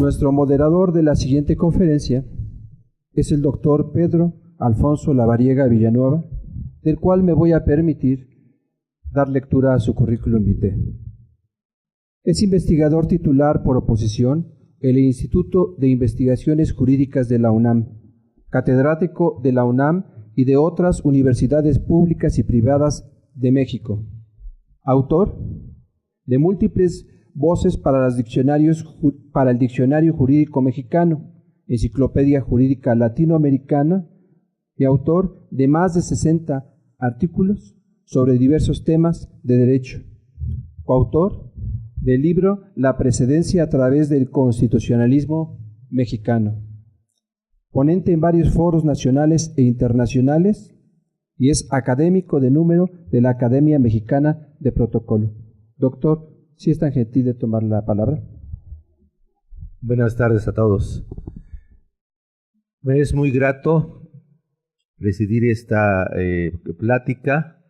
Nuestro moderador de la siguiente conferencia es el doctor Pedro Alfonso Lavariega Villanueva, del cual me voy a permitir dar lectura a su currículum vitae. Es investigador titular por oposición en el Instituto de Investigaciones Jurídicas de la UNAM, catedrático de la UNAM y de otras universidades públicas y privadas de México, autor de múltiples voces para el Diccionario Jurídico Mexicano, Enciclopedia Jurídica Latinoamericana, y autor de más de 60 artículos sobre diversos temas de derecho, coautor del libro La precedencia a través del constitucionalismo mexicano, ponente en varios foros nacionales e internacionales, y es académico de número de la Academia Mexicana de Protocolo. Doctor, si es tan gentil de tomar la palabra. Buenas tardes a todos. Me es muy grato presidir esta plática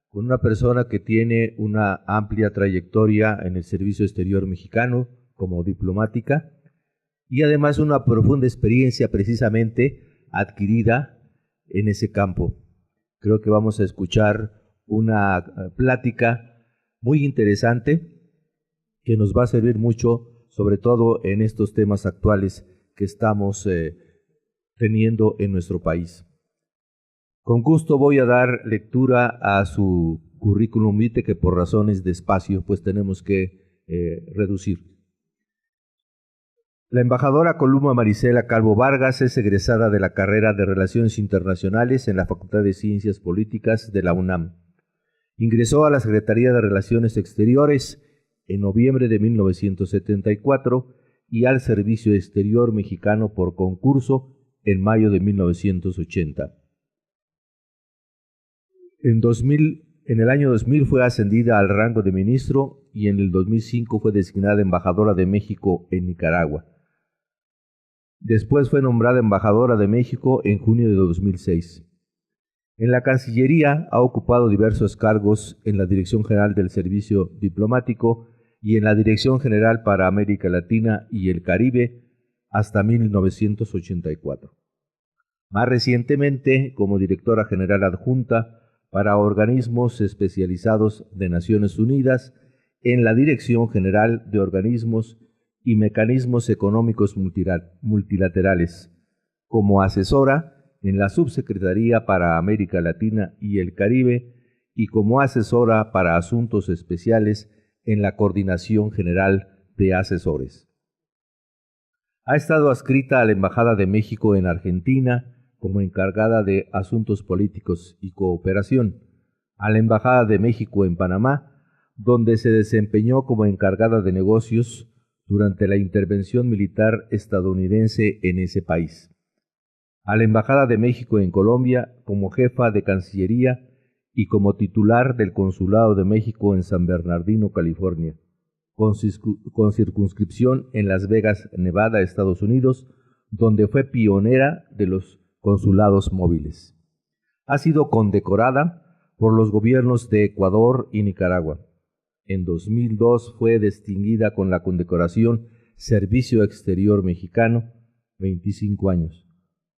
con una persona que tiene una amplia trayectoria en el servicio exterior mexicano como diplomática y además una profunda experiencia precisamente adquirida en ese campo. Creo que vamos a escuchar una plática muy interesante que nos va a servir mucho, sobre todo en estos temas actuales que estamos teniendo en nuestro país. Con gusto voy a dar lectura a su currículum vitae, que por razones de espacio pues tenemos que reducir. La embajadora Columba Marisela Calvo Vargas es egresada de la carrera de Relaciones Internacionales en la Facultad de Ciencias Políticas de la UNAM. Ingresó a la Secretaría de Relaciones Exteriores en noviembre de 1974 y al Servicio Exterior Mexicano por concurso en mayo de 1980. En el año 2000 fue ascendida al rango de ministro y en el 2005 fue designada embajadora de México en Nicaragua. Después fue nombrada embajadora de México en junio de 2006. En la Cancillería ha ocupado diversos cargos en la Dirección General del Servicio Diplomático y en la Dirección General para América Latina y el Caribe hasta 1984. Más recientemente, como directora general adjunta para organismos especializados de Naciones Unidas en la Dirección General de Organismos y Mecanismos Económicos Multilaterales, como asesora en la Subsecretaría para América Latina y el Caribe y como asesora para asuntos especiales en la Coordinación General de Asesores. Ha estado adscrita a la Embajada de México en Argentina como encargada de Asuntos Políticos y Cooperación, a la Embajada de México en Panamá, donde se desempeñó como encargada de negocios durante la intervención militar estadounidense en ese país, a la Embajada de México en Colombia como jefa de Cancillería y como titular del Consulado de México en San Bernardino, California, con circunscripción en Las Vegas, Nevada, Estados Unidos, donde fue pionera de los consulados móviles. Ha sido condecorada por los gobiernos de Ecuador y Nicaragua. En 2002 fue distinguida con la condecoración Servicio Exterior Mexicano, 25 años.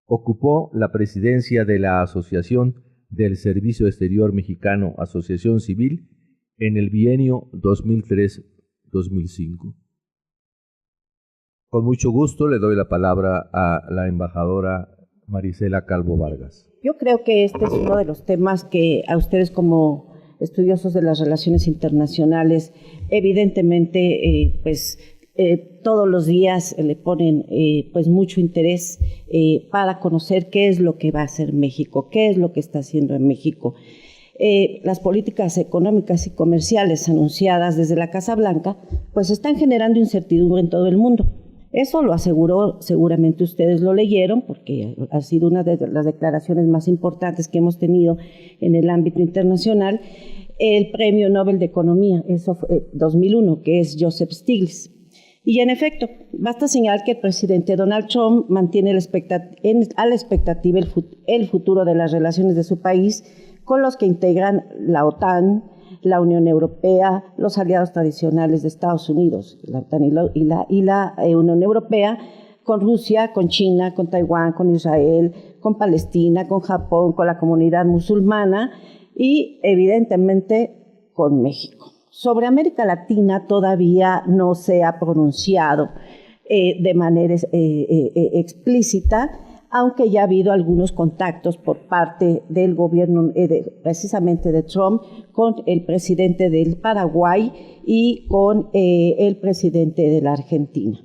Ocupó la presidencia de la Asociación del Servicio Exterior Mexicano, Asociación Civil, en el bienio 2003-2005. Con mucho gusto le doy la palabra a la embajadora Marisela Calvo Vargas. Yo creo que este es uno de los temas que a ustedes como estudiosos de las relaciones internacionales evidentemente todos los días le ponen pues mucho interés para conocer qué es lo que va a hacer México, qué es lo que está haciendo en México. Las políticas económicas y comerciales anunciadas desde la Casa Blanca pues están generando incertidumbre en todo el mundo. Eso lo aseguró, seguramente ustedes lo leyeron, porque ha sido una de las declaraciones más importantes que hemos tenido en el ámbito internacional, el Premio Nobel de Economía, eso fue 2001, que es Joseph Stiglitz. Y en efecto, basta señalar que el presidente Donald Trump mantiene a la expectativa el futuro de las relaciones de su país con los que integran la OTAN, la Unión Europea, los aliados tradicionales de Estados Unidos, la OTAN y la Unión Europea, con Rusia, con China, con Taiwán, con Israel, con Palestina, con Japón, con la comunidad musulmana y evidentemente con México. Sobre América Latina todavía no se ha pronunciado de manera explícita, aunque ya ha habido algunos contactos por parte del gobierno, precisamente de Trump, con el presidente del Paraguay y con el presidente de la Argentina.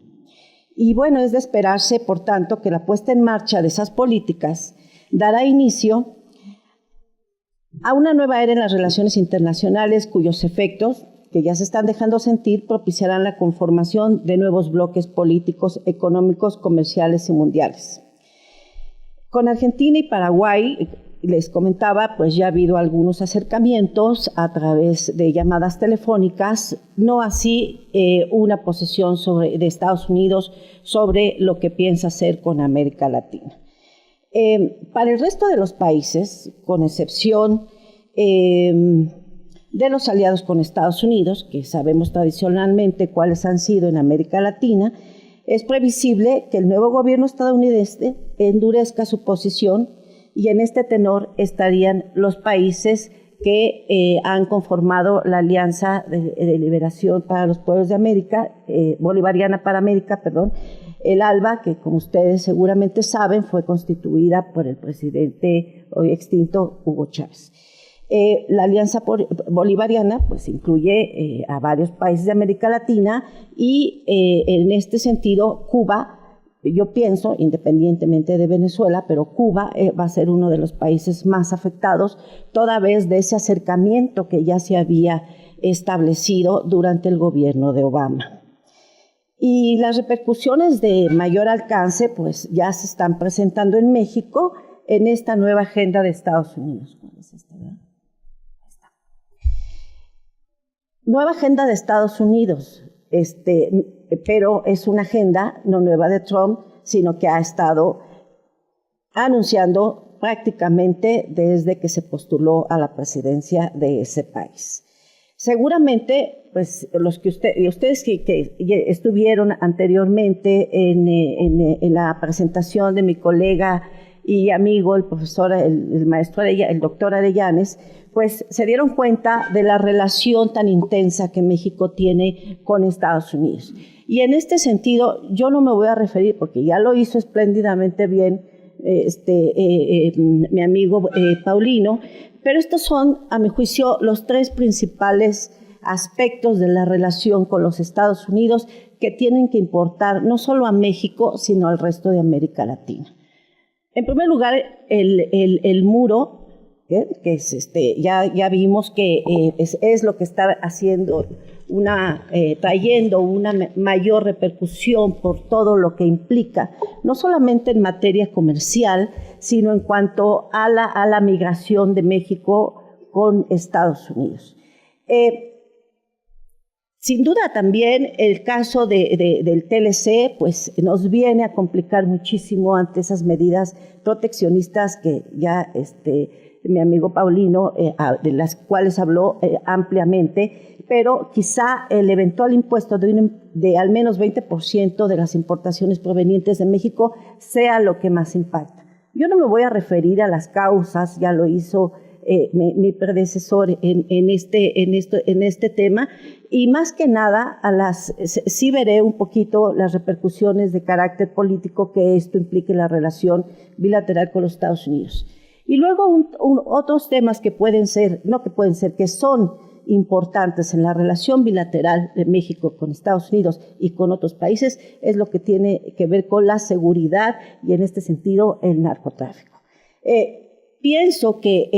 Y bueno, es de esperarse, por tanto, que la puesta en marcha de esas políticas dará inicio a una nueva era en las relaciones internacionales cuyos efectos, que ya se están dejando sentir, propiciarán la conformación de nuevos bloques políticos, económicos, comerciales y mundiales. Con Argentina y Paraguay, les comentaba, pues ya ha habido algunos acercamientos a través de llamadas telefónicas, no así una posición de Estados Unidos sobre lo que piensa hacer con América Latina. Para el resto de los países, con excepción de los aliados con Estados Unidos, que sabemos tradicionalmente cuáles han sido en América Latina, es previsible que el nuevo gobierno estadounidense endurezca su posición y en este tenor estarían los países que han conformado la Alianza de Liberación para los Pueblos de América, Bolivariana para América, perdón, el ALBA, que como ustedes seguramente saben fue constituida por el presidente hoy extinto Hugo Chávez. La Alianza Bolivariana pues incluye a varios países de América Latina y en este sentido Cuba, yo pienso, independientemente de Venezuela, pero Cuba va a ser uno de los países más afectados toda vez de ese acercamiento que ya se había establecido durante el gobierno de Obama. Y las repercusiones de mayor alcance pues ya se están presentando en México en esta nueva agenda de Estados Unidos. ¿Cuál es esta, verdad? Nueva agenda de Estados Unidos, pero es una agenda no nueva de Trump, sino que ha estado anunciando prácticamente desde que se postuló a la presidencia de ese país. Seguramente, pues ustedes que estuvieron anteriormente en la presentación de mi colega y amigo, el profesor, el maestro, el doctor Arellanes, pues se dieron cuenta de la relación tan intensa que México tiene con Estados Unidos. Y en este sentido, yo no me voy a referir, porque ya lo hizo espléndidamente bien mi amigo Paulino, pero estos son, a mi juicio, los tres principales aspectos de la relación con los Estados Unidos que tienen que importar no solo a México, sino al resto de América Latina. En primer lugar, el muro, que es ya vimos que es lo que está haciendo trayendo una mayor repercusión por todo lo que implica, no solamente en materia comercial, sino en cuanto a la migración de México con Estados Unidos. Sin duda también el caso del TLC pues nos viene a complicar muchísimo ante esas medidas proteccionistas que ya mi amigo Paulino, de las cuales habló ampliamente, pero quizá el eventual impuesto de al menos 20% de las importaciones provenientes de México sea lo que más impacta. Yo no me voy a referir a las causas, ya lo hizo mi predecesor en este tema, y más que nada sí veré un poquito las repercusiones de carácter político que esto implique en la relación bilateral con los Estados Unidos. Y luego otros temas que que son importantes en la relación bilateral de México con Estados Unidos y con otros países, es lo que tiene que ver con la seguridad y en este sentido el narcotráfico. Pienso que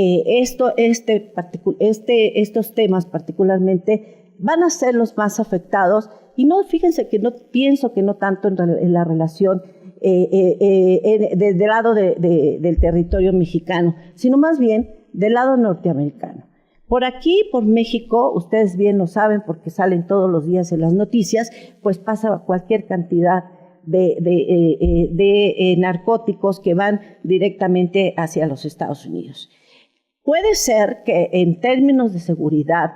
estos temas particularmente van a ser los más afectados y fíjense que pienso que no tanto en la relación del lado del territorio mexicano, sino más bien del lado norteamericano. Por aquí, por México, ustedes bien lo saben porque salen todos los días en las noticias, pues pasa cualquier cantidad de narcóticos que van directamente hacia los Estados Unidos. Puede ser que en términos de seguridad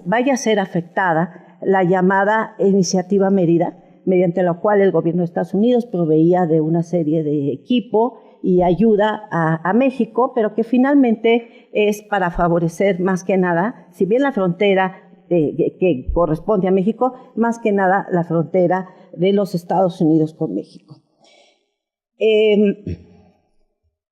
vaya a ser afectada la llamada Iniciativa Mérida, mediante la cual el gobierno de Estados Unidos proveía de una serie de equipo y ayuda a México, pero que finalmente es para favorecer más que nada, si bien la frontera que corresponde a México, más que nada la frontera de los Estados Unidos con México.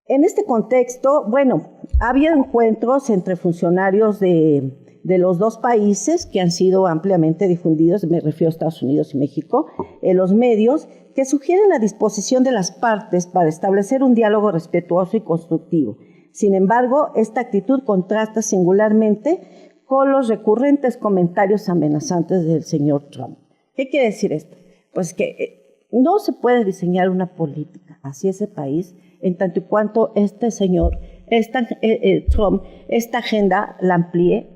En este contexto, bueno, ha habido encuentros entre funcionarios de los dos países que han sido ampliamente difundidos, me refiero a Estados Unidos y México, en los medios, que sugieren la disposición de las partes para establecer un diálogo respetuoso y constructivo. Sin embargo, esta actitud contrasta singularmente con los recurrentes comentarios amenazantes del señor Trump. ¿Qué quiere decir esto? Pues que no se puede diseñar una política hacia ese país en tanto y cuanto este señor, Trump, esta agenda la amplíe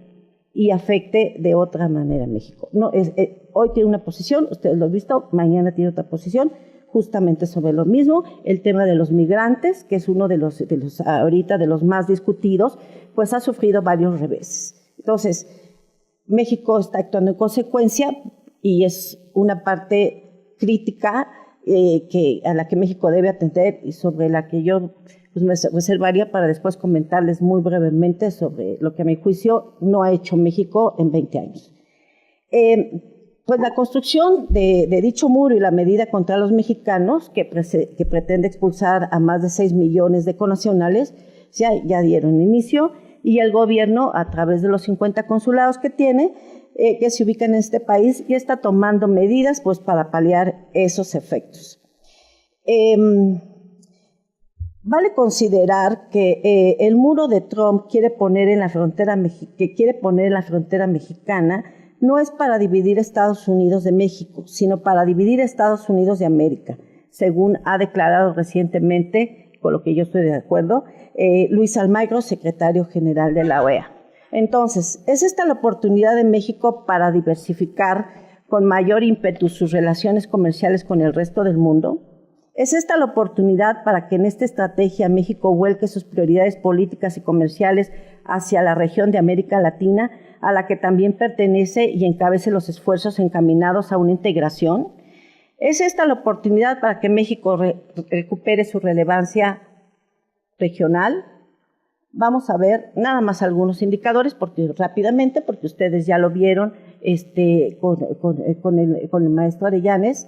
y afecte de otra manera a México. No, hoy tiene una posición, ustedes lo han visto, mañana tiene otra posición, justamente sobre lo mismo. El tema de los migrantes, que es uno de los ahorita de los más discutidos, pues ha sufrido varios reveses. Entonces, México está actuando en consecuencia y es una parte crítica a la que México debe atender y sobre la que yo pues, me reservaría para después comentarles muy brevemente sobre lo que a mi juicio no ha hecho México en 20 años. Pues la construcción de dicho muro y la medida contra los mexicanos, que pretende expulsar a más de 6 millones de connacionales, ya dieron inicio, y el gobierno, a través de los 50 consulados que tiene, que se ubican en este país, ya está tomando medidas pues, para paliar esos efectos. Vale considerar que el muro de Trump que quiere poner en la frontera mexicana no es para dividir Estados Unidos de México, sino para dividir Estados Unidos de América, según ha declarado recientemente, con lo que yo estoy de acuerdo, Luis Almagro, secretario general de la OEA. Entonces, ¿es esta la oportunidad de México para diversificar con mayor ímpetu sus relaciones comerciales con el resto del mundo? ¿Es esta la oportunidad para que en esta estrategia México vuelque sus prioridades políticas y comerciales hacia la región de América Latina, a la que también pertenece y encabece los esfuerzos encaminados a una integración? ¿Es esta la oportunidad para que México recupere su relevancia regional? Vamos a ver nada más algunos indicadores rápidamente, porque ustedes ya lo vieron con el maestro Arellanes.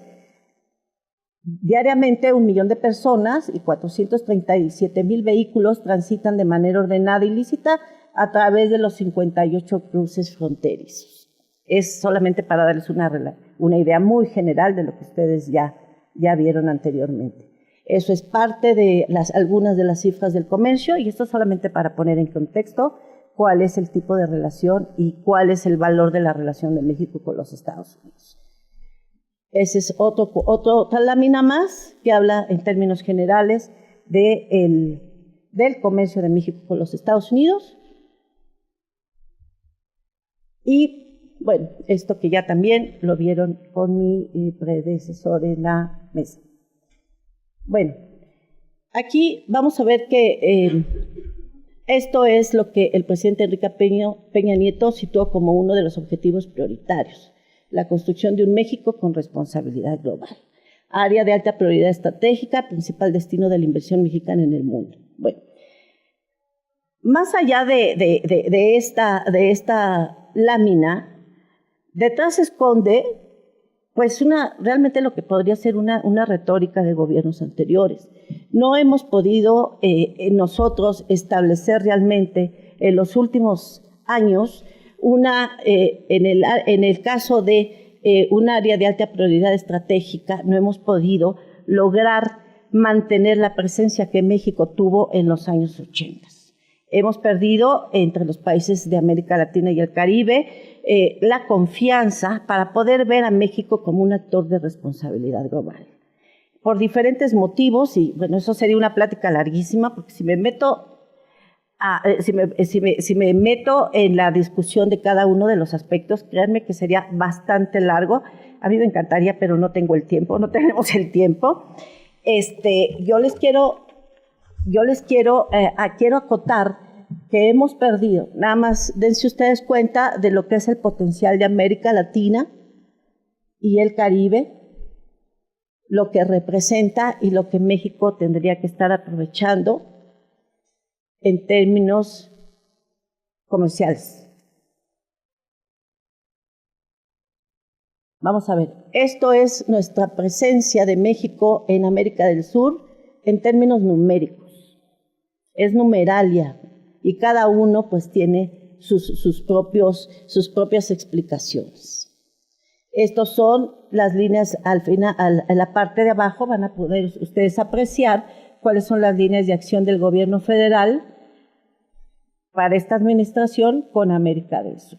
Diariamente 1 millón de personas y 437,000 vehículos transitan de manera ordenada y lícita a través de los 58 cruces fronterizos. Es solamente para darles una idea muy general de lo que ustedes ya vieron anteriormente. Eso es parte de algunas de las cifras del comercio y esto solamente para poner en contexto cuál es el tipo de relación y cuál es el valor de la relación de México con los Estados Unidos. Esa es otra lámina más que habla en términos generales del comercio de México con los Estados Unidos. Y bueno, esto que ya también lo vieron con mi predecesor en la mesa. Bueno, aquí vamos a ver que esto es lo que el presidente Enrique Peña Nieto situó como uno de los objetivos prioritarios: la construcción de un México con responsabilidad global, área de alta prioridad estratégica, principal destino de la inversión mexicana en el mundo. Bueno, más allá de esta lámina, detrás se esconde pues realmente lo que podría ser una retórica de gobiernos anteriores. No hemos podido nosotros establecer realmente en los últimos años en el caso de un área de alta prioridad estratégica, no hemos podido lograr mantener la presencia que México tuvo en los años 80. Hemos perdido entre los países de América Latina y el Caribe la confianza para poder ver a México como un actor de responsabilidad global. Por diferentes motivos, y bueno, eso sería una plática larguísima, porque si me meto en la discusión de cada uno de los aspectos, créanme que sería bastante largo. A mí me encantaría, pero no tengo el tiempo, no tenemos el tiempo. Quiero acotar que hemos perdido. Nada más dense ustedes cuenta de lo que es el potencial de América Latina y el Caribe, lo que representa y lo que México tendría que estar aprovechando en términos comerciales. Vamos a ver, esto es nuestra presencia de México en América del Sur en términos numéricos. Es numeralia y cada uno pues tiene sus propias explicaciones. Estos son las líneas al final, en la parte de abajo van a poder ustedes apreciar cuáles son las líneas de acción del gobierno federal para esta administración con América del Sur.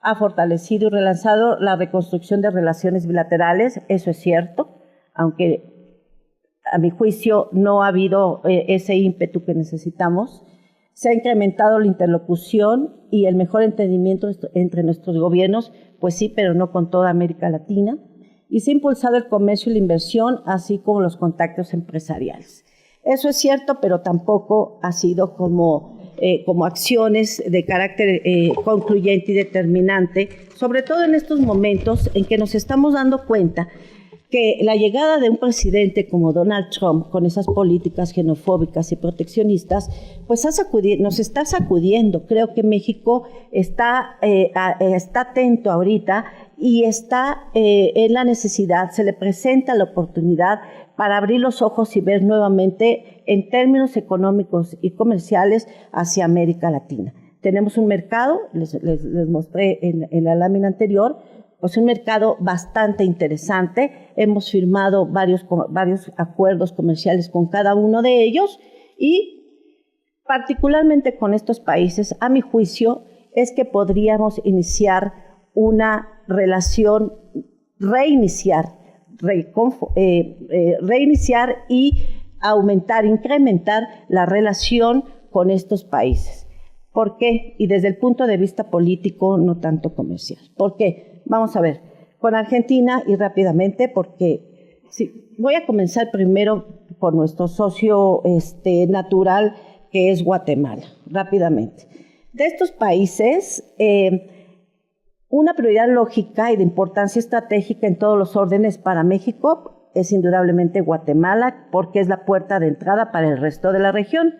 Ha fortalecido y relanzado la reconstrucción de relaciones bilaterales, eso es cierto, aunque a mi juicio no ha habido ese ímpetu que necesitamos. Se ha incrementado la interlocución y el mejor entendimiento entre nuestros gobiernos, pues sí, pero no con toda América Latina. Y se ha impulsado el comercio y la inversión, así como los contactos empresariales. Eso es cierto, pero tampoco ha sido como acciones de carácter concluyente y determinante, sobre todo en estos momentos en que nos estamos dando cuenta que la llegada de un presidente como Donald Trump, con esas políticas xenofóbicas y proteccionistas, pues nos está sacudiendo. Creo que México está atento ahorita y está en la necesidad, se le presenta la oportunidad para abrir los ojos y ver nuevamente en términos económicos y comerciales hacia América Latina. Tenemos un mercado, les mostré en la lámina anterior, pues un mercado bastante interesante. Hemos firmado varios acuerdos comerciales con cada uno de ellos y particularmente con estos países, a mi juicio, es que podríamos iniciar una relación, reiniciar y incrementar la relación con estos países. ¿Por qué? Y desde el punto de vista político, no tanto comercial. ¿Por qué? Vamos a ver, con Argentina y rápidamente, porque sí, voy a comenzar primero por nuestro socio natural, que es Guatemala, rápidamente. De estos países, una prioridad lógica y de importancia estratégica en todos los órdenes para México es indudablemente Guatemala, porque es la puerta de entrada para el resto de la región.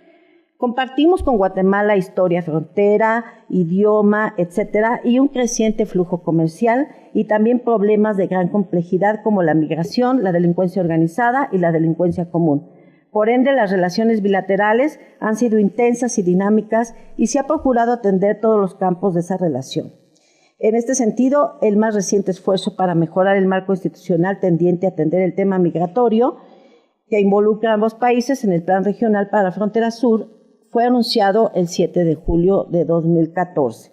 Compartimos con Guatemala historia, frontera, idioma, etcétera, y un creciente flujo comercial y también problemas de gran complejidad como la migración, la delincuencia organizada y la delincuencia común. Por ende, las relaciones bilaterales han sido intensas y dinámicas y se ha procurado atender todos los campos de esa relación. En este sentido, el más reciente esfuerzo para mejorar el marco institucional tendiente a atender el tema migratorio, que involucra a ambos países en el Plan Regional para la Frontera Sur, fue anunciado el 7 de julio de 2014.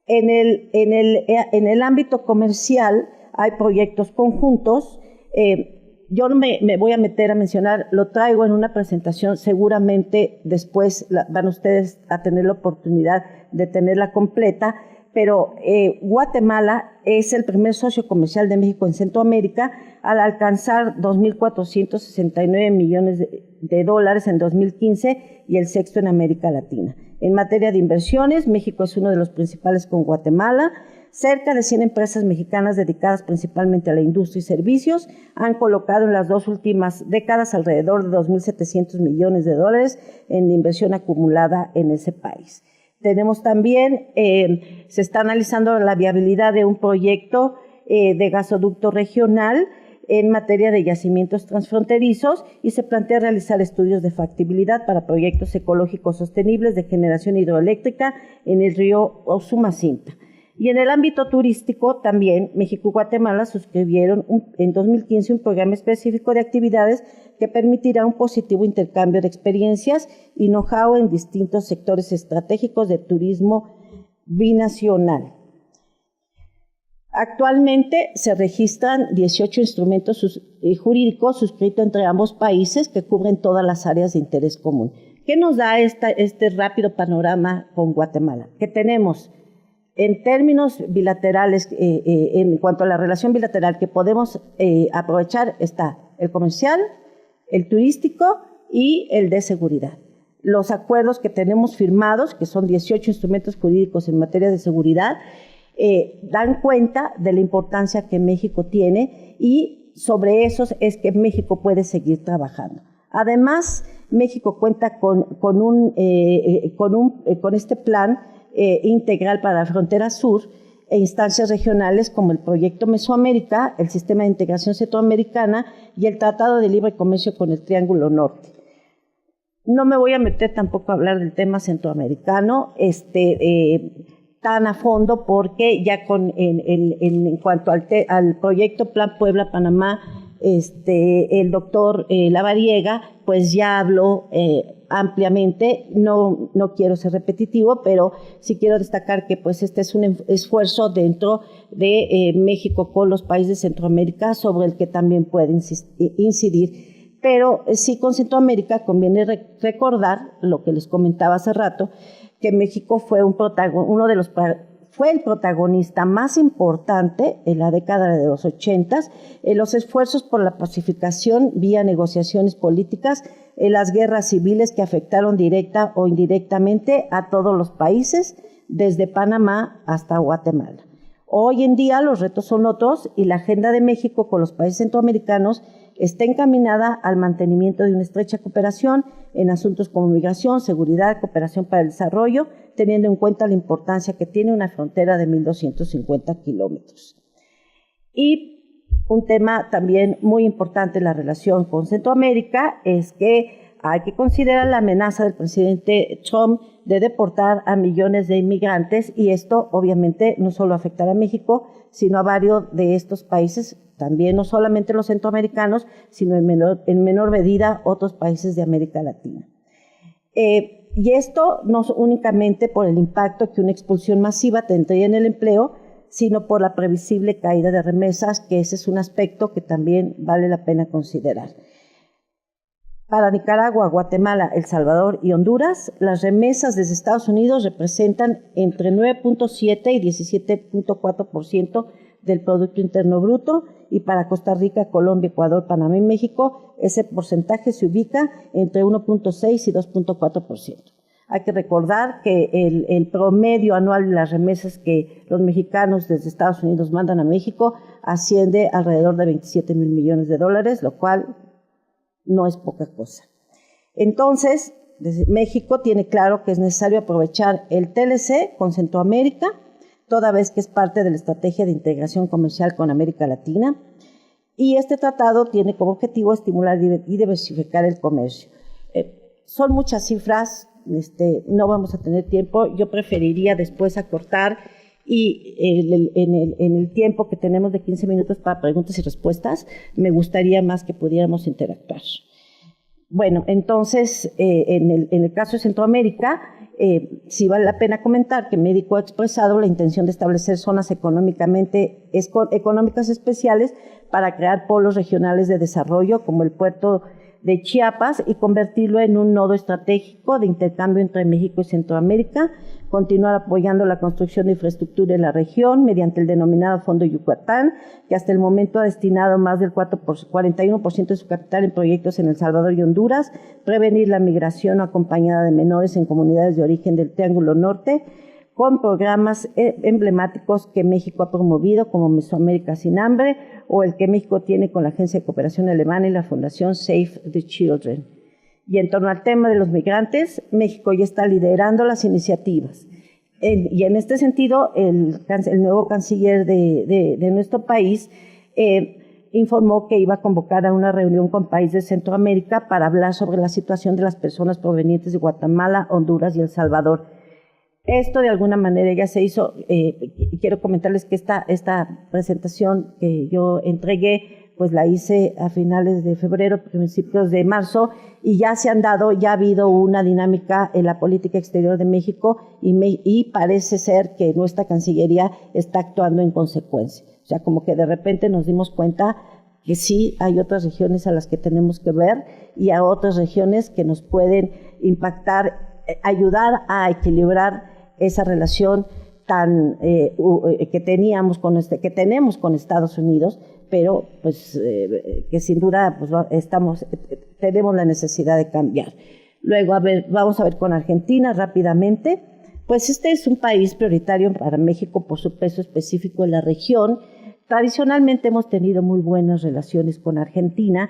En el ámbito comercial hay proyectos conjuntos. Yo no me voy a meter a mencionar, lo traigo en una presentación, seguramente después van ustedes a tener la oportunidad de tenerla completa, pero Guatemala es el primer socio comercial de México en Centroamérica al alcanzar 2.469 millones de dólares en 2015 y el sexto en América Latina. En materia de inversiones, México es uno de los principales con Guatemala. Cerca de 100 empresas mexicanas dedicadas principalmente a la industria y servicios han colocado en las 2 últimas décadas alrededor de 2.700 millones de dólares en inversión acumulada en ese país. Tenemos también, se está analizando la viabilidad de un proyecto de gasoducto regional en materia de yacimientos transfronterizos y se plantea realizar estudios de factibilidad para proyectos ecológicos sostenibles de generación hidroeléctrica en el río Usumacinta. Y en el ámbito turístico también México y Guatemala suscribieron en 2015 un programa específico de actividades que permitirá un positivo intercambio de experiencias y know-how en distintos sectores estratégicos de turismo binacional. Actualmente se registran 18 instrumentos jurídicos suscritos entre ambos países que cubren todas las áreas de interés común. ¿Qué nos da este rápido panorama con Guatemala? Que tenemos en términos bilaterales, en cuanto a la relación bilateral que podemos aprovechar, está el comercial, el turístico y el de seguridad. los acuerdos que tenemos firmados, que son 18 instrumentos jurídicos en materia de seguridad, dan cuenta de la importancia que México tiene y sobre esos es que México puede seguir trabajando. Además, México cuenta con este plan integral para la frontera sur e instancias regionales como el Proyecto Mesoamérica, el Sistema de Integración Centroamericana y el Tratado de Libre Comercio con el Triángulo Norte. No me voy a meter tampoco a hablar del tema centroamericano tan a fondo porque ya en cuanto al proyecto Plan Puebla-Panamá, el doctor Lavariega pues ya habló ampliamente. No quiero ser repetitivo, pero sí quiero destacar que pues este es un esfuerzo dentro de México con los países de Centroamérica sobre el que también puede incidir. Pero sí, con Centroamérica conviene recordar lo que les comentaba hace rato, que México fue fue el protagonista más importante en la década de los 80 en los esfuerzos por la pacificación vía negociaciones políticas en las guerras civiles que afectaron directa o indirectamente a todos los países, desde Panamá hasta Guatemala. Hoy en día los retos son otros y la agenda de México con los países centroamericanos está encaminada al mantenimiento de una estrecha cooperación en asuntos como migración, seguridad, cooperación para el desarrollo, teniendo en cuenta la importancia que tiene una frontera de 1.250 kilómetros. Y un tema también muy importante en la relación con Centroamérica es que hay que considerar la amenaza del presidente Trump de deportar a millones de inmigrantes, y esto obviamente no solo afectará a México, sino a varios de estos países, también no solamente los centroamericanos, sino en menor medida otros países de América Latina. Y esto no únicamente por el impacto que una expulsión masiva tendría en el empleo, sino por la previsible caída de remesas, que ese es un aspecto que también vale la pena considerar. Para Nicaragua, Guatemala, El Salvador y Honduras, las remesas desde Estados Unidos representan entre 9.7 y 17.4% del Producto Interno Bruto, y para Costa Rica, Colombia, Ecuador, Panamá y México, ese porcentaje se ubica entre 1.6 y 2.4%. Hay que recordar que el promedio anual de las remesas que los mexicanos desde Estados Unidos mandan a México asciende alrededor de 27 mil millones de dólares, lo cual no es poca cosa. Entonces, México tiene claro que es necesario aprovechar el TLC con Centroamérica, toda vez que es parte de la estrategia de integración comercial con América Latina, y este tratado tiene como objetivo estimular y diversificar el comercio. Son muchas cifras, no vamos a tener tiempo, yo preferiría después acortar y en el tiempo que tenemos de 15 minutos para preguntas y respuestas, me gustaría más que pudiéramos interactuar. Bueno, entonces, en el caso de Centroamérica, sí vale la pena comentar que México ha expresado la intención de establecer zonas económicas especiales para crear polos regionales de desarrollo, como el puerto de Chiapas, y convertirlo en un nodo estratégico de intercambio entre México y Centroamérica, continuar apoyando la construcción de infraestructura en la región mediante el denominado Fondo Yucatán, que hasta el momento ha destinado más del 41% de su capital en proyectos en El Salvador y Honduras, prevenir la migración acompañada de menores en comunidades de origen del Triángulo Norte, con programas emblemáticos que México ha promovido, como Mesoamérica sin hambre, o el que México tiene con la Agencia de Cooperación Alemana y la Fundación Save the Children. Y en torno al tema de los migrantes, México ya está liderando las iniciativas. Y en este sentido, el nuevo canciller de nuestro país informó que iba a convocar a una reunión con países de Centroamérica para hablar sobre la situación de las personas provenientes de Guatemala, Honduras y El Salvador. Esto de alguna manera ya se hizo, y quiero comentarles que esta presentación que yo entregué, pues la hice a finales de febrero, principios de marzo, y ya ha habido una dinámica en la política exterior de México, y parece ser que nuestra Cancillería está actuando en consecuencia. O sea, como que de repente nos dimos cuenta que sí hay otras regiones a las que tenemos que ver, y a otras regiones que nos pueden impactar, ayudar a equilibrar esa relación que tenemos con Estados Unidos, pero pues que sin duda pues tenemos la necesidad de cambiar. Luego, vamos a ver con Argentina rápidamente. Pues este es un país prioritario para México por su peso específico en la región. Tradicionalmente hemos tenido muy buenas relaciones con Argentina,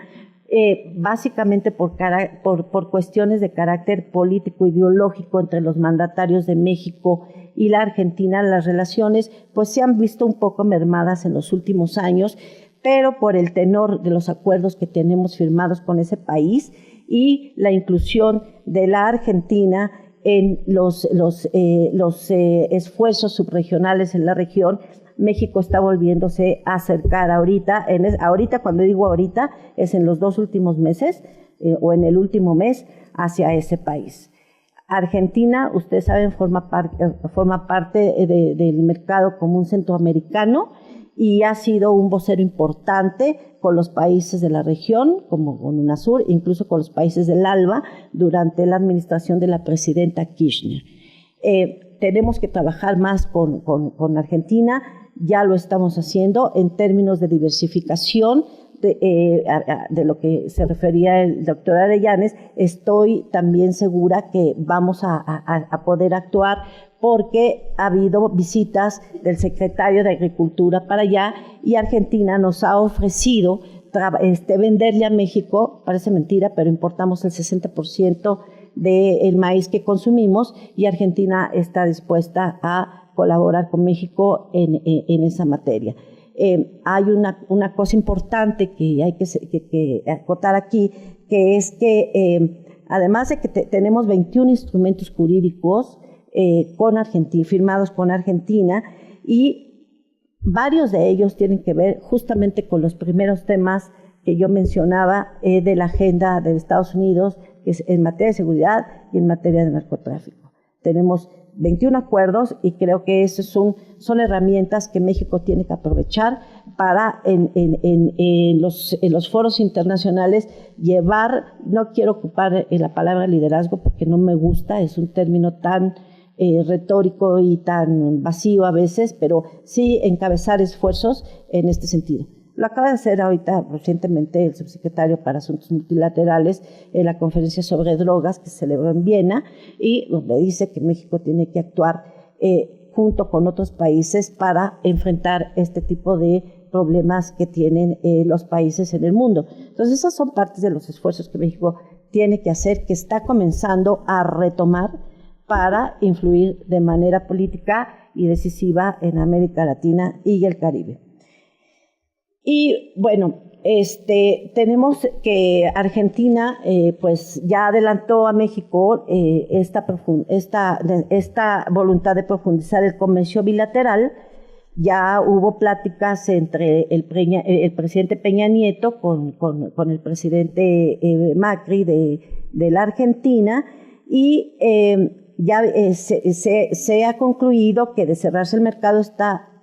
básicamente por cuestiones de carácter político ideológico entre los mandatarios de México y la Argentina. Las relaciones pues se han visto un poco mermadas en los últimos años, pero por el tenor de los acuerdos que tenemos firmados con ese país y la inclusión de la Argentina en los esfuerzos subregionales en la región, México está volviéndose a acercar ahorita, cuando digo ahorita, es en los 2 últimos meses o en el último mes hacia ese país. Argentina, ustedes saben, forma parte del mercado común centroamericano y ha sido un vocero importante con los países de la región, como con UNASUR, incluso con los países del ALBA, durante la administración de la presidenta Kirchner. Tenemos que trabajar más con Argentina, ya lo estamos haciendo en términos de diversificación, de lo que se refería el doctor Arellanes. Estoy también segura que vamos a poder actuar porque ha habido visitas del secretario de Agricultura para allá y Argentina nos ha ofrecido venderle a México, parece mentira, pero importamos el 60% del maíz que consumimos y Argentina está dispuesta a colaborar con México en esa materia. Hay una cosa importante que hay que acotar aquí, que es que además de que tenemos 21 instrumentos jurídicos con Argentina, firmados con Argentina, y varios de ellos tienen que ver justamente con los primeros temas que yo mencionaba de la agenda de Estados Unidos, que es en materia de seguridad y en materia de narcotráfico. Tenemos 21 acuerdos y creo que esas son herramientas que México tiene que aprovechar para en los foros internacionales llevar, no quiero ocupar la palabra liderazgo porque no me gusta, es un término tan retórico y tan vacío a veces, pero sí encabezar esfuerzos en este sentido. Lo acaba de hacer ahorita recientemente el subsecretario para Asuntos Multilaterales en la conferencia sobre drogas que se celebró en Viena y donde dice que México tiene que actuar junto con otros países para enfrentar este tipo de problemas que tienen los países en el mundo. Entonces esas son partes de los esfuerzos que México tiene que hacer, que está comenzando a retomar para influir de manera política y decisiva en América Latina y el Caribe. Y bueno, tenemos que Argentina pues ya adelantó a México esta voluntad de profundizar el comercio bilateral. Ya hubo pláticas entre el presidente Peña Nieto con el presidente Macri de la Argentina y ya se ha concluido que de cerrarse el mercado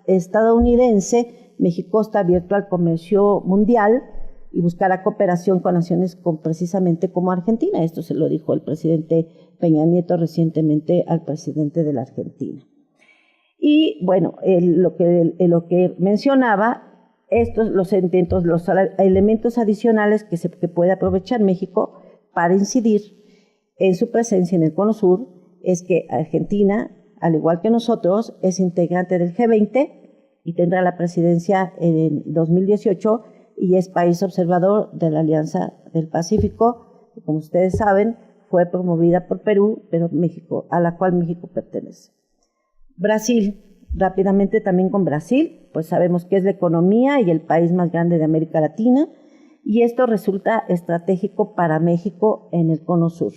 estadounidense, México está abierto al comercio mundial y buscará cooperación con naciones precisamente como Argentina. Esto se lo dijo el presidente Peña Nieto recientemente al presidente de la Argentina. Y bueno, lo que mencionaba, los elementos adicionales que puede aprovechar México para incidir en su presencia en el Cono Sur es que Argentina, al igual que nosotros, es integrante del G20 y tendrá la presidencia en 2018 y es país observador de la Alianza del Pacífico, que como ustedes saben fue promovida por Perú, pero México, a la cual México pertenece. Brasil, rápidamente también con Brasil, pues sabemos que es la economía y el país más grande de América Latina y esto resulta estratégico para México en el Cono Sur.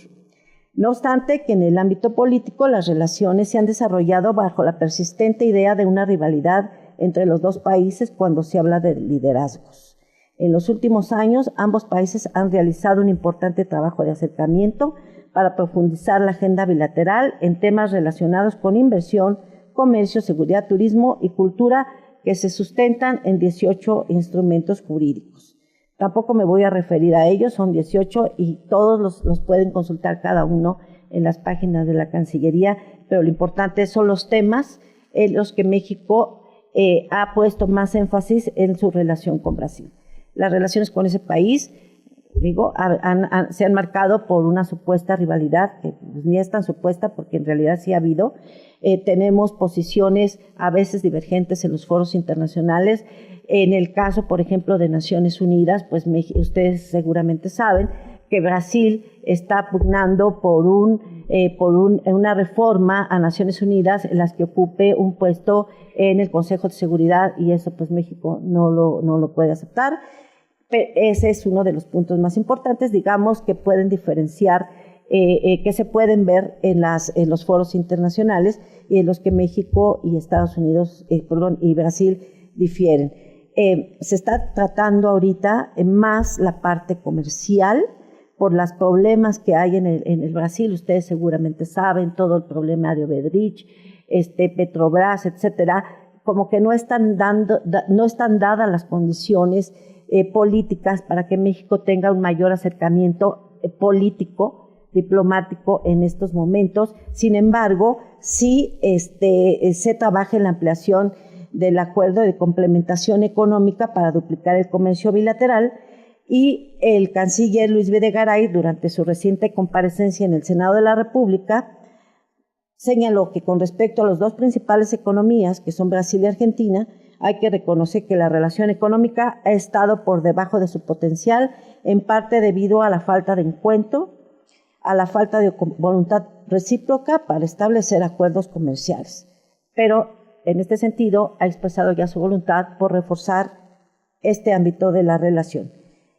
No obstante que en el ámbito político las relaciones se han desarrollado bajo la persistente idea de una rivalidad entre los dos países cuando se habla de liderazgos. En los últimos años, ambos países han realizado un importante trabajo de acercamiento para profundizar la agenda bilateral en temas relacionados con inversión, comercio, seguridad, turismo y cultura que se sustentan en 18 instrumentos jurídicos. Tampoco me voy a referir a ellos, son 18 y todos los pueden consultar cada uno en las páginas de la Cancillería, pero lo importante son los temas en los que México ha puesto más énfasis en su relación con Brasil. Las relaciones con ese país se han marcado por una supuesta rivalidad, que pues, ni es tan supuesta porque en realidad sí ha habido. Tenemos posiciones a veces divergentes en los foros internacionales. En el caso, por ejemplo, de Naciones Unidas, pues ustedes seguramente saben que Brasil está pugnando por una reforma a Naciones Unidas en las que ocupe un puesto en el Consejo de Seguridad, y eso pues México no lo puede aceptar. Ese es uno de los puntos más importantes, digamos, que pueden diferenciar, que se pueden ver en los foros internacionales y en los que México y Estados Unidos, y Brasil difieren. Se está tratando ahorita más la parte comercial por los problemas que hay en el Brasil. Ustedes seguramente saben todo el problema de Odebrecht, Petrobras, etcétera. Como que no están dadas las condiciones políticas para que México tenga un mayor acercamiento político, diplomático en estos momentos. Sin embargo, sí se trabaja en la ampliación del acuerdo de complementación económica para duplicar el comercio bilateral, y el canciller Luis Videgaray, durante su reciente comparecencia en el Senado de la República, señaló que con respecto a las dos principales economías, que son Brasil y Argentina, hay que reconocer que la relación económica ha estado por debajo de su potencial, en parte debido a la falta de encuentro, a la falta de voluntad recíproca para establecer acuerdos comerciales. Pero en este sentido ha expresado ya su voluntad por reforzar este ámbito de la relación.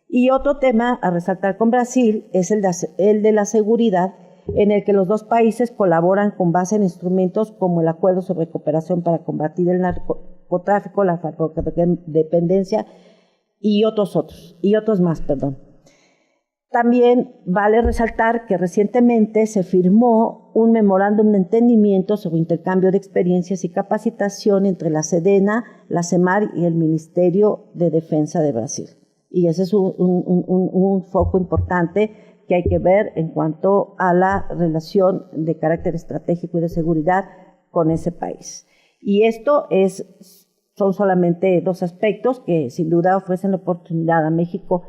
Y otro tema a resaltar con Brasil es el de la seguridad, en el que los dos países colaboran con base en instrumentos como el Acuerdo sobre Cooperación para combatir el narcotráfico, la farmacodependencia y otros más. También vale resaltar que recientemente se firmó un memorándum de entendimiento sobre intercambio de experiencias y capacitación entre la SEDENA, la CEMAR y el Ministerio de Defensa de Brasil. Y ese es un foco importante que hay que ver en cuanto a la relación de carácter estratégico y de seguridad con ese país. Y esto son solamente dos aspectos que sin duda ofrecen la oportunidad a México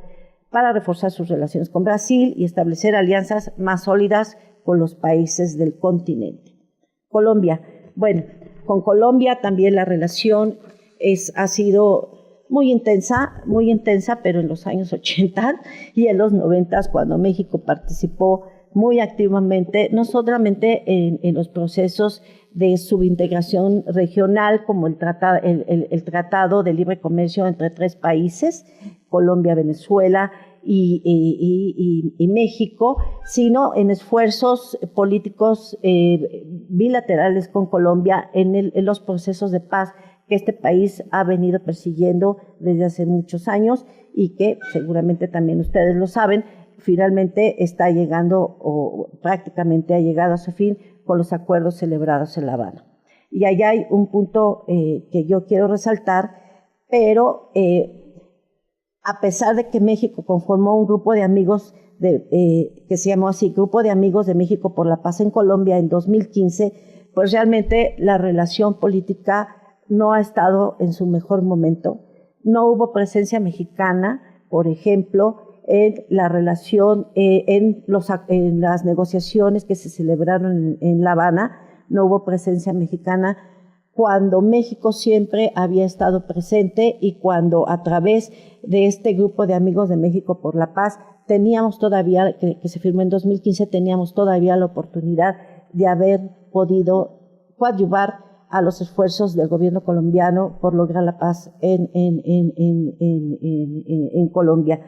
para reforzar sus relaciones con Brasil y establecer alianzas más sólidas con los países del continente. Colombia. Bueno, con Colombia también la relación ha sido muy intensa, pero en los años 80 y en los 90, cuando México participó muy activamente, no solamente en los procesos de subintegración regional, como el Tratado de Libre Comercio entre tres países, Colombia, Venezuela y México, sino en esfuerzos políticos bilaterales con Colombia en los procesos de paz que este país ha venido persiguiendo desde hace muchos años y que seguramente también ustedes lo saben, finalmente está llegando o prácticamente ha llegado a su fin con los acuerdos celebrados en La Habana. Y allá hay un punto que yo quiero resaltar, pero a pesar de que México conformó un grupo de amigos que se llamó así, Grupo de Amigos de México por la Paz en Colombia en 2015, pues realmente la relación política no ha estado en su mejor momento. No hubo presencia mexicana, por ejemplo, en la relación, en las negociaciones que se celebraron en La Habana. No hubo presencia mexicana cuando México siempre había estado presente y cuando a través de este Grupo de Amigos de México por la Paz teníamos todavía, que se firmó en 2015, teníamos todavía la oportunidad de haber podido coadyuvar a los esfuerzos del gobierno colombiano por lograr la paz en Colombia.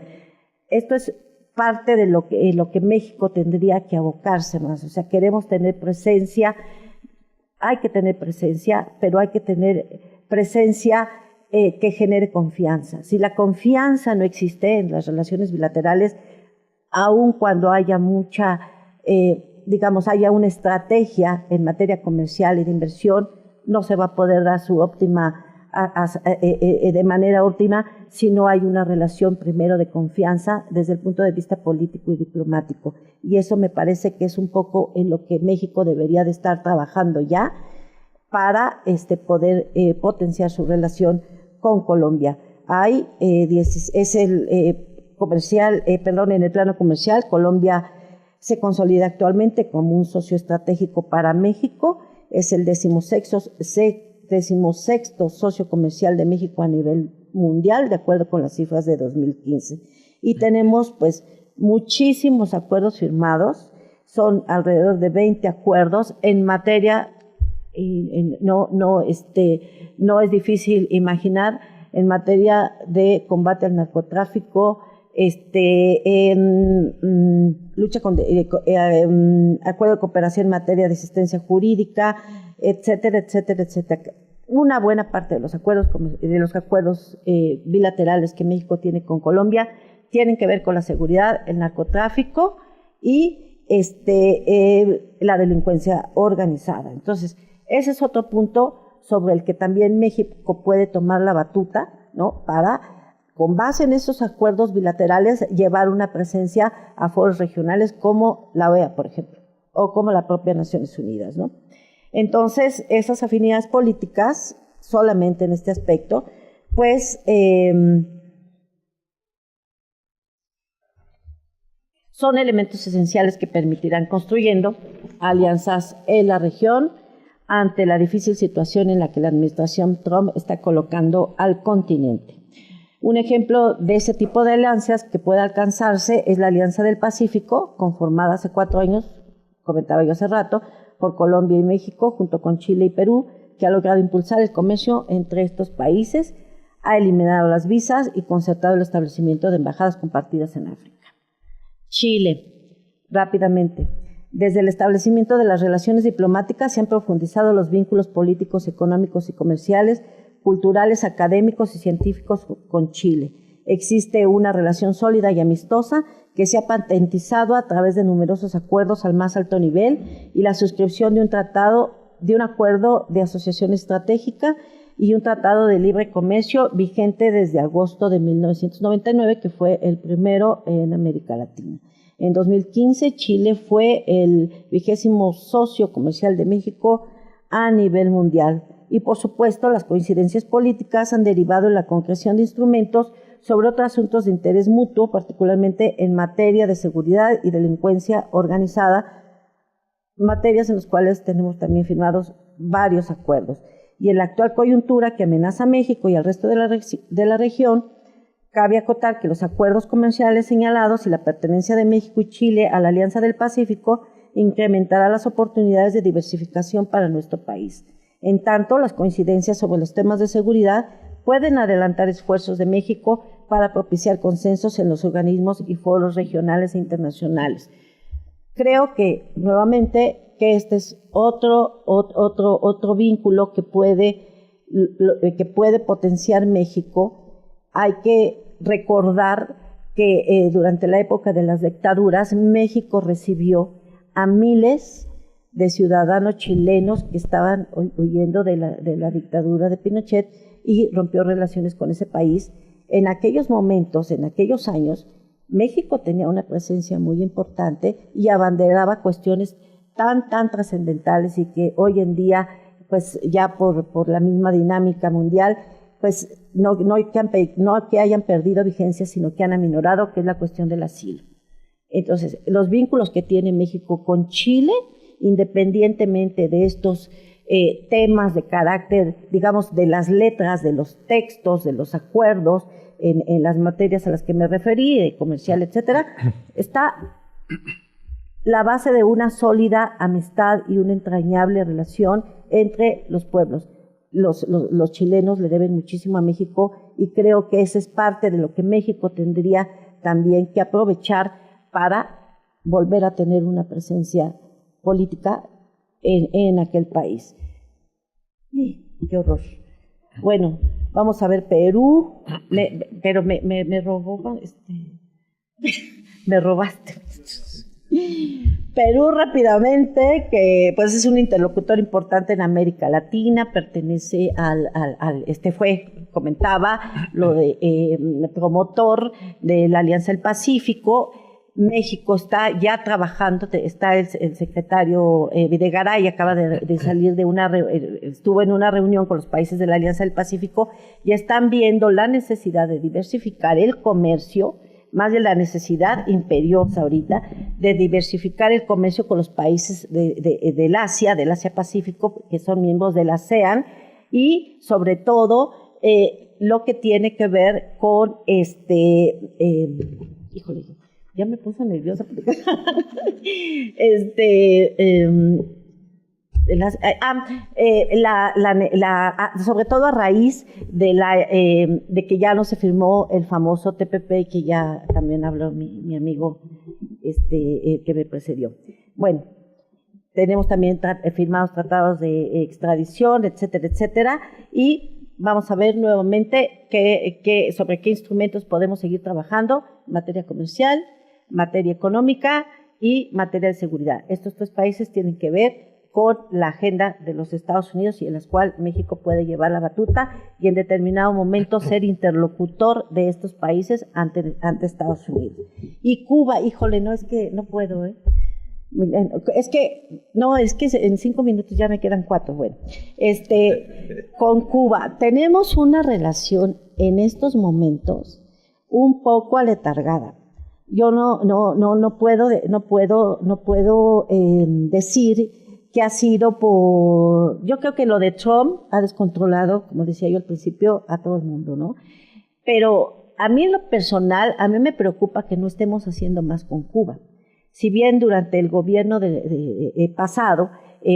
Esto es parte de lo que México tendría que abocarse más. O sea, queremos tener presencia, hay que tener presencia, pero hay que tener presencia que genere confianza. Si la confianza no existe en las relaciones bilaterales, aun cuando haya haya una estrategia en materia comercial y de inversión, no se va a poder dar su óptima de manera óptima si no hay una relación primero de confianza desde el punto de vista político y diplomático. Y eso me parece que es un poco en lo que México debería de estar trabajando ya para poder potenciar su relación con Colombia. en el plano comercial, Colombia se consolida actualmente como un socio estratégico para México. Es el 16º socio comercial de México a nivel mundial, de acuerdo con las cifras de 2015. Y tenemos pues muchísimos acuerdos firmados, son alrededor de 20 acuerdos en materia, no es difícil imaginar, en materia de combate al narcotráfico, lucha acuerdo de cooperación en materia de asistencia jurídica, etcétera, etcétera, etcétera. Una buena parte de los acuerdos bilaterales que México tiene con Colombia tienen que ver con la seguridad, el narcotráfico y la delincuencia organizada. Entonces, ese es otro punto sobre el que también México puede tomar la batuta, ¿no? Para, con base en esos acuerdos bilaterales, llevar una presencia a foros regionales como la OEA, por ejemplo, o como la propia Naciones Unidas, ¿no? Entonces, esas afinidades políticas, solamente en este aspecto, pues son elementos esenciales que permitirán construyendo alianzas en la región ante la difícil situación en la que la administración Trump está colocando al continente. Un ejemplo de ese tipo de alianzas que puede alcanzarse es la Alianza del Pacífico, conformada hace 4 años, comentaba yo hace rato, por Colombia y México, junto con Chile y Perú, que ha logrado impulsar el comercio entre estos países, ha eliminado las visas y concertado el establecimiento de embajadas compartidas en África. Chile, rápidamente. Desde el establecimiento de las relaciones diplomáticas se han profundizado los vínculos políticos, económicos y comerciales, culturales, académicos y científicos con Chile. Existe una relación sólida y amistosa que se ha patentizado a través de numerosos acuerdos al más alto nivel y la suscripción de un acuerdo de asociación estratégica y un tratado de libre comercio vigente desde agosto de 1999, que fue el primero en América Latina. En 2015, Chile fue el 20º socio comercial de México a nivel mundial. Y, por supuesto, las coincidencias políticas han derivado en la concreción de instrumentos sobre otros asuntos de interés mutuo, particularmente en materia de seguridad y delincuencia organizada, materias en las cuales tenemos también firmados varios acuerdos. Y en la actual coyuntura que amenaza a México y al resto de la región, cabe acotar que los acuerdos comerciales señalados y la pertenencia de México y Chile a la Alianza del Pacífico incrementará las oportunidades de diversificación para nuestro país. En tanto, las coincidencias sobre los temas de seguridad pueden adelantar esfuerzos de México para propiciar consensos en los organismos y foros regionales e internacionales. Creo que, nuevamente, que este es otro vínculo que puede potenciar México. Hay que recordar que durante la época de las dictaduras, México recibió a miles de ciudadanos chilenos que estaban huyendo de la dictadura de Pinochet y rompió relaciones con ese país. En aquellos momentos, en aquellos años, México tenía una presencia muy importante y abanderaba cuestiones tan trascendentales y que hoy en día, pues ya por la misma dinámica mundial, pues no que hayan perdido vigencia, sino que han aminorado, que es la cuestión del asilo. Entonces, los vínculos que tiene México con Chile, independientemente de estos temas de carácter, digamos, de las letras, de los textos, de los acuerdos, en las materias a las que me referí, comercial, etcétera, está la base de una sólida amistad y una entrañable relación entre los pueblos. Los chilenos le deben muchísimo a México y creo que esa es parte de lo que México tendría también que aprovechar para volver a tener una presencia política en aquel país. ¡Qué horror! Bueno, vamos a ver Perú, pero me robó, me robaste. Perú rápidamente, que pues es un interlocutor importante en América Latina, pertenece comentaba lo de promotor de la Alianza del Pacífico. México está ya trabajando, está el secretario Videgaray, acaba de salir estuvo en una reunión con los países de la Alianza del Pacífico, y están viendo la necesidad de diversificar el comercio más de la necesidad imperiosa ahorita de diversificar el comercio con los países del Asia Pacífico, que son miembros de la ASEAN, y sobre todo lo que tiene que ver con híjole, ya me puse nerviosa porque sobre todo a raíz de que ya no se firmó el famoso TPP, que ya también habló mi amigo que me precedió. Bueno, tenemos también firmados tratados de extradición, etcétera, etcétera, y vamos a ver nuevamente sobre qué instrumentos podemos seguir trabajando en materia comercial, materia económica y materia de seguridad. Estos 3 países tienen que ver con la agenda de los Estados Unidos y en las cuales México puede llevar la batuta y en determinado momento ser interlocutor de estos países ante Estados Unidos. Y Cuba, híjole, no, es que no puedo, es que en 5 minutos ya me quedan 4. Bueno, con Cuba tenemos una relación en estos momentos un poco aletargada. Yo no puedo decir que ha sido yo creo que lo de Trump ha descontrolado, como decía yo al principio, a todo el mundo, ¿no? Pero a mí en lo personal, a mí me preocupa que no estemos haciendo más con Cuba. Si bien durante el gobierno pasado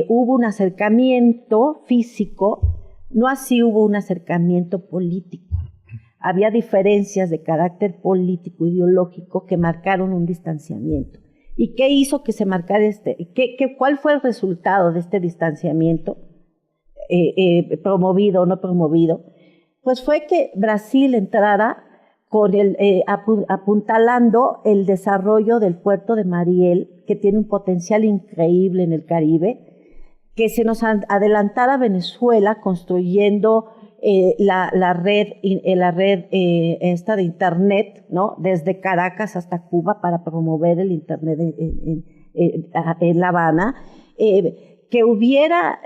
hubo un acercamiento físico, no así hubo un acercamiento político. Había diferencias de carácter político, ideológico, que marcaron un distanciamiento. ¿Y qué hizo que se marcara cuál fue el resultado de este distanciamiento, promovido o no promovido? Pues fue que Brasil entrara apuntalando el desarrollo del puerto de Mariel, que tiene un potencial increíble en el Caribe, que se nos adelantara Venezuela construyendo la red esta de internet, ¿no? Desde Caracas hasta Cuba para promover el internet en La Habana, que hubiera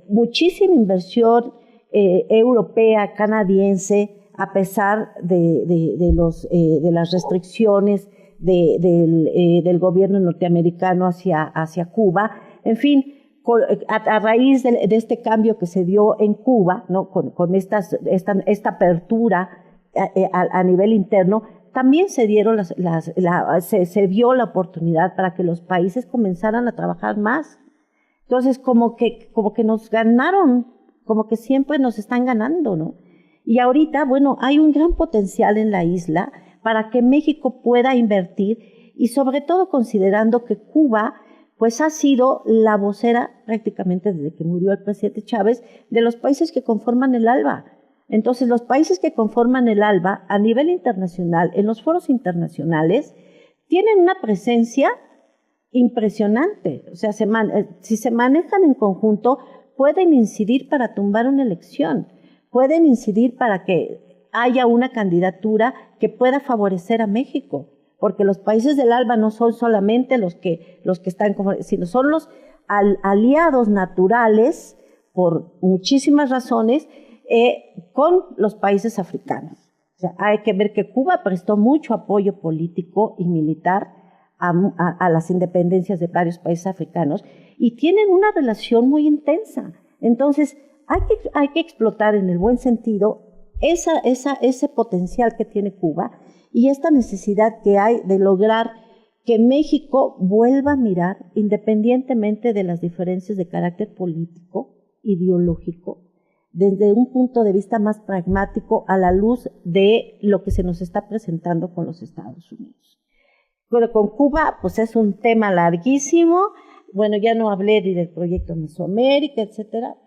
muchísima inversión europea, canadiense, a pesar de las restricciones del gobierno norteamericano hacia Cuba. En fin, a raíz de este cambio que se dio en Cuba, ¿no? con esta apertura a nivel interno, también se dieron se vio la oportunidad para que los países comenzaran a trabajar más. Entonces, como que nos ganaron, como que siempre nos están ganando, ¿no? Y ahorita, bueno, hay un gran potencial en la isla para que México pueda invertir, y sobre todo considerando que Cuba pues ha sido la vocera prácticamente desde que murió el presidente Chávez de los países que conforman el ALBA. Entonces, los países que conforman el ALBA a nivel internacional, en los foros internacionales, tienen una presencia impresionante. O sea, si se manejan en conjunto, pueden incidir para tumbar una elección, pueden incidir para que haya una candidatura que pueda favorecer a México. Porque los países del ALBA no son solamente los que están, sino son los aliados naturales, por muchísimas razones, con los países africanos. O sea, hay que ver que Cuba prestó mucho apoyo político y militar a las independencias de varios países africanos y tienen una relación muy intensa. Entonces, hay que explotar en el buen sentido ese potencial que tiene Cuba y esta necesidad que hay de lograr que México vuelva a mirar, independientemente de las diferencias de carácter político, ideológico, desde un punto de vista más pragmático a la luz de lo que se nos está presentando con los Estados Unidos. Bueno, con Cuba, pues es un tema larguísimo. Bueno, ya no hablé ni del proyecto Mesoamérica, etcétera.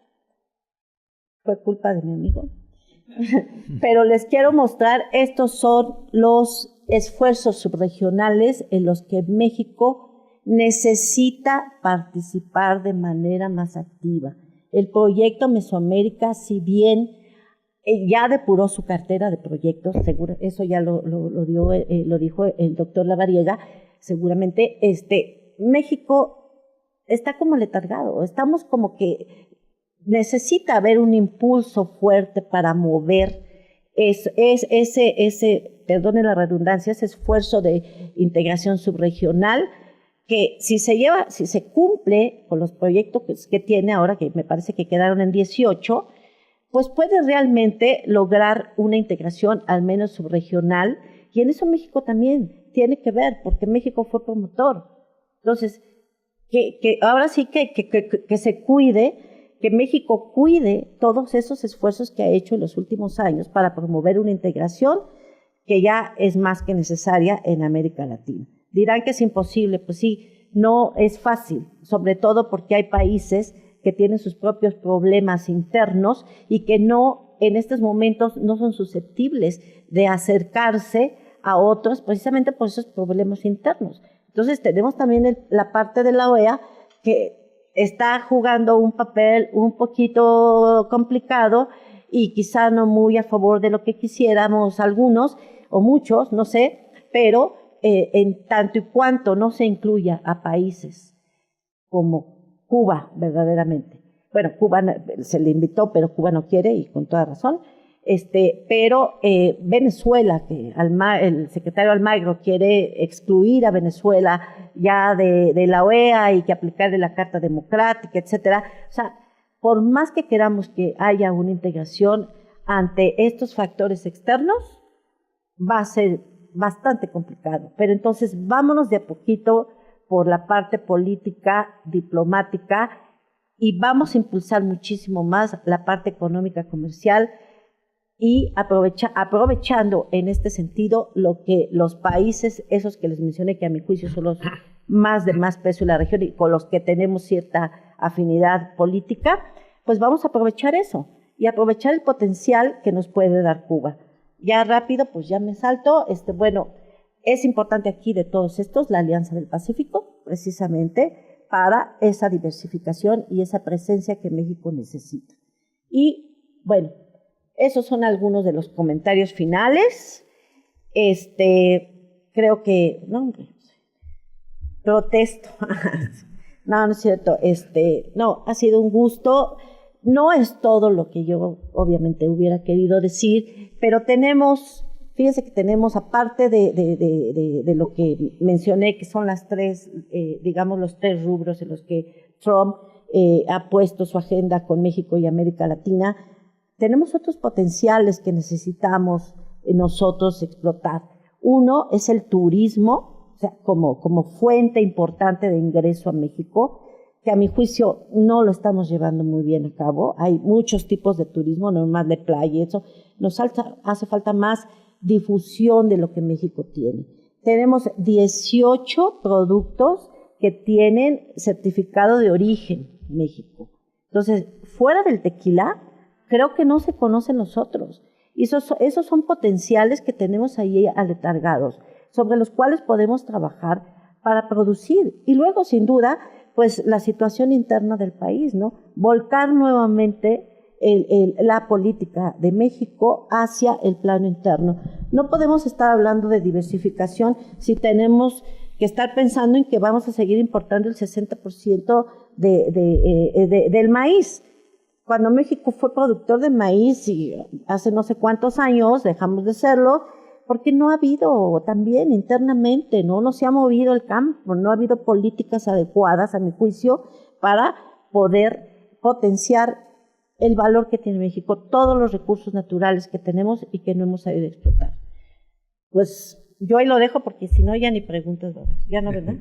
Fue culpa de mi amigo. Pero les quiero mostrar, estos son los esfuerzos subregionales en los que México necesita participar de manera más activa. El proyecto Mesoamérica, si bien ya depuró su cartera de proyectos, seguro, eso ya lo dijo el doctor Lavariega, seguramente México está como letargado, estamos como que necesita haber un impulso fuerte para mover perdone la redundancia, ese esfuerzo de integración subregional, que si se cumple con los proyectos que tiene ahora, que me parece que quedaron en 18, pues puede realmente lograr una integración al menos subregional, y en eso México también tiene que ver, porque México fue promotor. Entonces, que ahora sí que se cuide, que México cuide todos esos esfuerzos que ha hecho en los últimos años para promover una integración que ya es más que necesaria en América Latina. Dirán que es imposible, pues sí, no es fácil, sobre todo porque hay países que tienen sus propios problemas internos y que en estos momentos no son susceptibles de acercarse a otros precisamente por esos problemas internos. Entonces tenemos también la parte de la OEA que está jugando un papel un poquito complicado y quizá no muy a favor de lo que quisiéramos algunos o muchos, no sé, pero en tanto y cuanto no se incluya a países como Cuba verdaderamente. Bueno, Cuba se le invitó, pero Cuba no quiere y con toda razón. Pero Venezuela, que el secretario Almagro quiere excluir a Venezuela ya de la OEA y que aplicarle la Carta Democrática, etcétera. O sea, por más que queramos que haya una integración ante estos factores externos, va a ser bastante complicado. Pero entonces vámonos de a poquito por la parte política, diplomática, y vamos a impulsar muchísimo más la parte económica, comercial, y aprovechando en este sentido lo que los países, esos que les mencioné, que a mi juicio son los más de más peso en la región y con los que tenemos cierta afinidad política, pues vamos a aprovechar eso y aprovechar el potencial que nos puede dar Cuba. Ya rápido, pues ya me salto. Bueno, es importante aquí de todos estos la Alianza del Pacífico, precisamente para esa diversificación y esa presencia que México necesita. Y bueno, esos son algunos de los comentarios finales. Creo que, no, protesto. No es cierto. No, ha sido un gusto. No es todo lo que yo obviamente hubiera querido decir, pero fíjense que tenemos, aparte de lo que mencioné, que son las tres, digamos, los tres rubros en los que Trump ha puesto su agenda con México y América Latina, tenemos otros potenciales que necesitamos nosotros explotar. Uno es el turismo, o sea, como fuente importante de ingreso a México, que a mi juicio no lo estamos llevando muy bien a cabo. Hay muchos tipos de turismo, no más de playa y eso. Nos hace falta más difusión de lo que México tiene. Tenemos 18 productos que tienen certificado de origen México. Entonces, fuera del tequila, creo que no se conocen los otros. Y esos son potenciales que tenemos ahí aletargados, sobre los cuales podemos trabajar para producir. Y luego, sin duda, pues la situación interna del país, ¿no? Volcar nuevamente la política de México hacia el plano interno. No podemos estar hablando de diversificación si tenemos que estar pensando en que vamos a seguir importando el 60% del maíz. Cuando México fue productor de maíz y hace no sé cuántos años dejamos de serlo, porque no ha habido también internamente, no se ha movido el campo, no ha habido políticas adecuadas, a mi juicio, para poder potenciar el valor que tiene México, todos los recursos naturales que tenemos y que no hemos sabido explotar. Pues yo ahí lo dejo porque si no ya ni preguntas, ya no, ¿verdad?